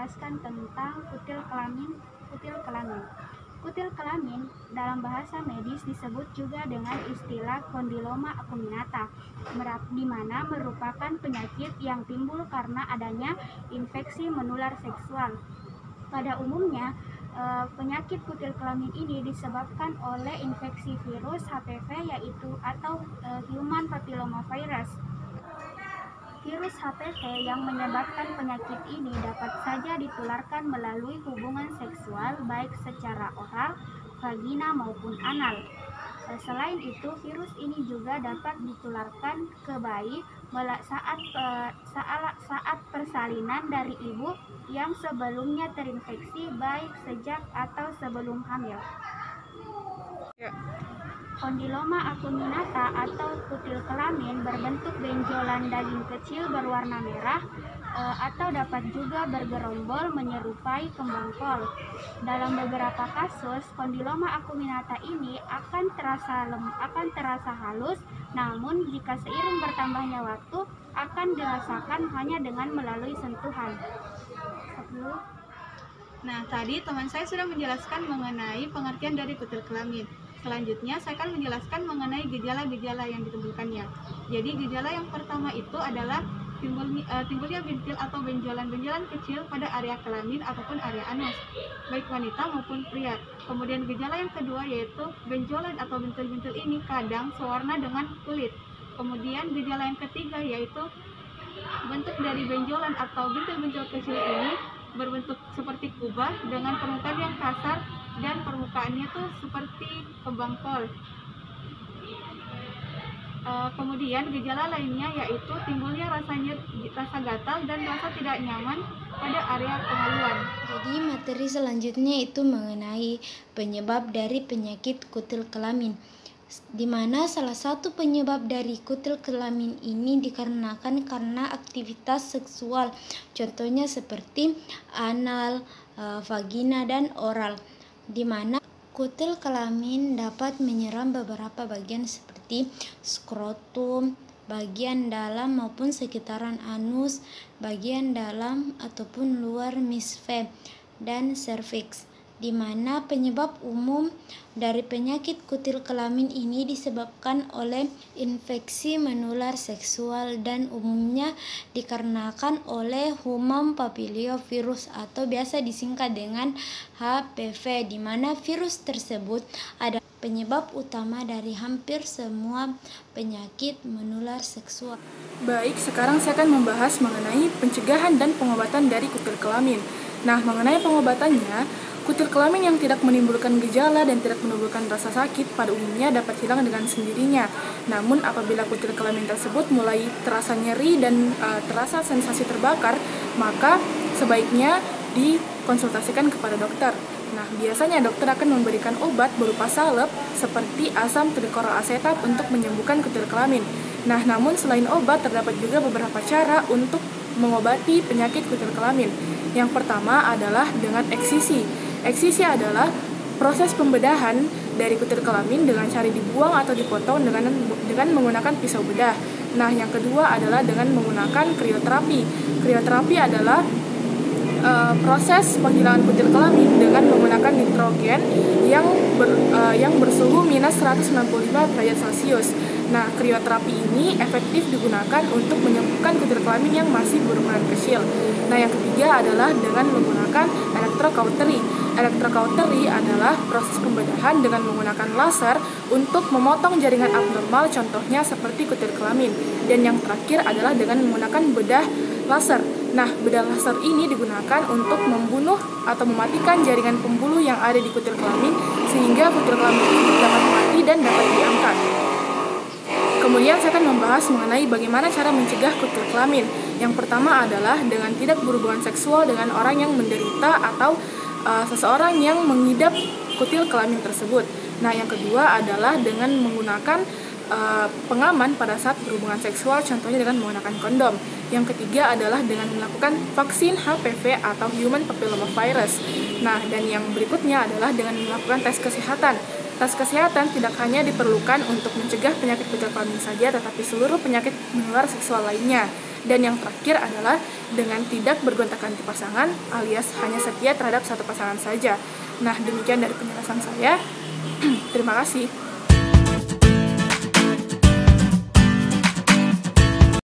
menjelaskan tentang kutil kelamin. Kutil kelamin dalam bahasa medis disebut juga dengan istilah kondiloma acuminata, di mana merupakan penyakit yang timbul karena adanya infeksi menular seksual. Pada umumnya, penyakit kutil kelamin ini disebabkan oleh infeksi virus HPV atau human papillomavirus. Virus HPV yang menyebabkan penyakit ini dapat saja ditularkan melalui hubungan seksual baik secara oral, vagina maupun anal. Selain itu, virus ini juga dapat ditularkan ke bayi saat persalinan dari ibu yang sebelumnya terinfeksi baik sejak atau sebelum hamil. Kondiloma acuminata atau kutil kelamin berbentuk benjolan daging kecil berwarna merah atau dapat juga bergerombol menyerupai kembang kol. Dalam beberapa kasus, kondiloma acuminata ini akan terasa halus, namun jika seiring bertambahnya waktu akan dirasakan hanya dengan melalui sentuhan. Nah, tadi teman saya sudah menjelaskan mengenai pengertian dari kutil kelamin. Selanjutnya, saya akan menjelaskan mengenai gejala-gejala yang ditimbulkannya. Jadi, gejala yang pertama itu adalah timbulnya bintil atau benjolan-benjolan kecil pada area kelamin ataupun area anus, baik wanita maupun pria. Kemudian gejala yang kedua yaitu benjolan atau bintil-bintil ini kadang sewarna dengan kulit. Kemudian gejala yang ketiga yaitu bentuk dari benjolan atau bintil-bintil kecil ini berbentuk seperti kubah dengan permukaan yang kasar dan permukaannya tuh seperti kembang kol. Kemudian gejala lainnya yaitu timbulnya rasa gatal dan rasa tidak nyaman pada area kemaluan. Jadi materi selanjutnya itu mengenai penyebab dari penyakit kutil kelamin, di mana salah satu penyebab dari kutil kelamin ini dikarenakan karena aktivitas seksual, contohnya seperti anal, vagina, dan oral, di mana kutil kelamin dapat menyerang beberapa bagian seperti skrotum, bagian dalam maupun sekitaran anus, bagian dalam ataupun luar misfem, dan serviks, di mana penyebab umum dari penyakit kutil kelamin ini disebabkan oleh infeksi menular seksual dan umumnya dikarenakan oleh human papillomavirus atau biasa disingkat dengan HPV, di mana virus tersebut ada penyebab utama dari hampir semua penyakit menular seksual. Baik, sekarang saya akan membahas mengenai pencegahan dan pengobatan dari kutil kelamin. Nah, mengenai pengobatannya, kutil kelamin yang tidak menimbulkan gejala dan tidak menimbulkan rasa sakit pada umumnya dapat hilang dengan sendirinya. Namun apabila kutil kelamin tersebut mulai terasa nyeri dan terasa sensasi terbakar, maka sebaiknya dikonsultasikan kepada dokter. Nah, biasanya dokter akan memberikan obat berupa salep seperti asam triklorasetat untuk menyembuhkan kutil kelamin. Nah, namun selain obat terdapat juga beberapa cara untuk mengobati penyakit kutil kelamin. Yang pertama adalah dengan eksisi. Eksisi adalah proses pembedahan dari kutil kelamin dengan cara dibuang atau dipotong dengan menggunakan pisau bedah. Nah, yang kedua adalah dengan menggunakan krioterapi. Krioterapi adalah proses penghilangan kutil kelamin dengan menggunakan nitrogen yang bersuhu minus 195 derajat Celcius. Nah, krioterapi ini efektif digunakan untuk menyembuhkan kutil kelamin yang masih berukuran kecil. Nah, yang ketiga adalah dengan menggunakan electrocautery. Electrocautery adalah proses pembedahan dengan menggunakan laser untuk memotong jaringan abnormal, contohnya seperti kutil kelamin. Dan yang terakhir adalah dengan menggunakan bedah laser. Nah, bedah laser ini digunakan untuk membunuh atau mematikan jaringan pembuluh yang ada di kutil kelamin sehingga kutil kelamin itu dapat mati dan dapat diangkat. Kemudian saya akan membahas mengenai bagaimana cara mencegah kutil kelamin. Yang pertama adalah dengan tidak berhubungan seksual dengan orang yang menderita atau seseorang yang mengidap kutil kelamin tersebut. Nah, yang kedua adalah dengan menggunakan pengaman pada saat berhubungan seksual, contohnya dengan menggunakan kondom. Yang ketiga adalah dengan melakukan vaksin HPV atau human papillomavirus. Nah, dan yang berikutnya adalah dengan melakukan tes kesehatan. Tes kesehatan tidak hanya diperlukan untuk mencegah penyakit kutil kelamin saja, tetapi seluruh penyakit menular seksual lainnya. Dan yang terakhir adalah dengan tidak bergonta-ganti pasangan alias hanya setia terhadap satu pasangan saja. Nah, demikian dari penjelasan saya. Terima kasih.